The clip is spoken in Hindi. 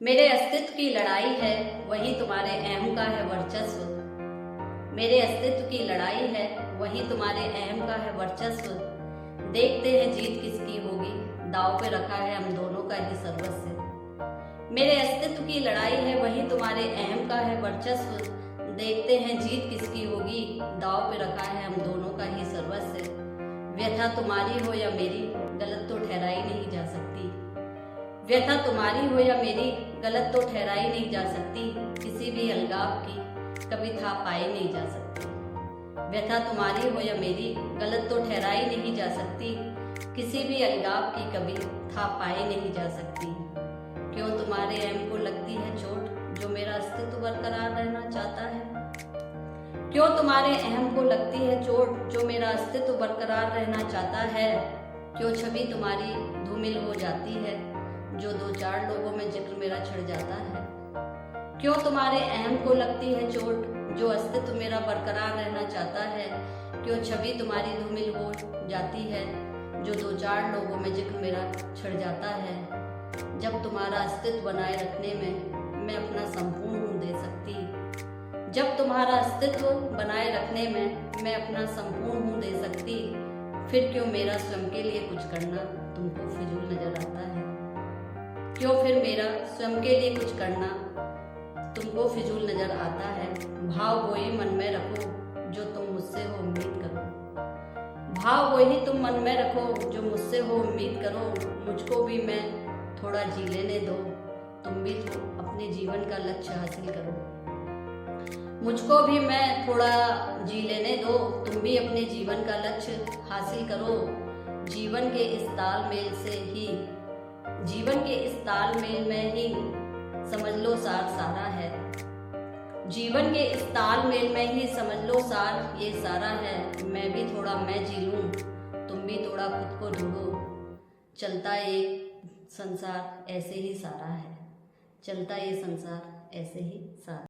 मेरे अस्तित्व की लड़ाई है, वही तुम्हारे अहम का है वर्चस्व। मेरे अस्तित्व की लड़ाई है, वही तुम्हारे अहम का है वर्चस्व। देखते हैं जीत किसकी होगी, दांव पे रखा है हम दोनों का ही सर्वस्व। मेरे अस्तित्व की लड़ाई है, वही तुम्हारे अहम का है वर्चस्व। देखते हैं जीत किसकी होगी, दांव पे रखा है हम दोनों का ही सर्वस्व। व्यथा तुम्हारी हो या मेरी, गलत तो ठहराई नहीं जा सकती। व्यथा तुम्हारी हो या मेरी, गलत तो ठहराई नहीं जा सकती। किसी भी अलगाव की कभी था पाई नहीं जा सकती। व्यथा तुम्हारी हो या मेरी, गलत तो ठहराई नहीं जा सकती। किसी भी अलगाव की कभी था पाई नहीं जा सकती। क्यों तुम्हारे अहम को लगती है चोट, जो मेरा अस्तित्व बरकरार रहना चाहता है। क्यों तुम्हारे अहम को लगती है चोट, जो मेरा अस्तित्व बरकरार रहना चाहता है। क्यों छवि तुम्हारी धूमिल हो जाती है, जो दो चार लोगों में जिक्र मेरा छिड़ जाता है। क्यों तुम्हारे अहम को लगती है चोट, जो अस्तित्व मेरा बरकरार रहना चाहता है। क्यों छवि तुम्हारी धूमिल हो जाती है, जो दो चार लोगों में जिक्र मेरा छिड़ जाता है। जब तुम्हारा अस्तित्व बनाए रखने में मैं अपना संपूर्ण हूँ दे सकती। जब तुम्हारा अस्तित्व बनाए रखने में मैं अपना संपूर्ण हूँ दे सकती। फिर क्यों मेरा स्वयं के लिए कुछ करना तुमको फिजूल नजर आता है। क्यों फिर मेरा स्वयं के लिए कुछ करना तुमको फिजूल नजर आता है। भाव वही मन में रखो, जो तुम मुझसे हो उम्मीद करो। भाव वही तुम मन में रखो, जो मुझसे हो उम्मीद करो। मुझको भी मैं थोड़ा जी लेने दो, तुम भी तो अपने जीवन का लक्ष्य हासिल करो। मुझको भी मैं थोड़ा जी लेने दो, तुम भी अपने जीवन का लक्ष्य हासिल करो। जीवन के इस तालमेल से ही, जीवन के इस तालमेल में ही समझ लो सार सारा है। जीवन के इस तालमेल में ही समझ लो सार ये सारा है। मैं भी थोड़ा मैं जी लूं, तुम भी थोड़ा खुद को ढूंढो। चलता ये संसार ऐसे ही सारा है, चलता ये संसार ऐसे ही सारा।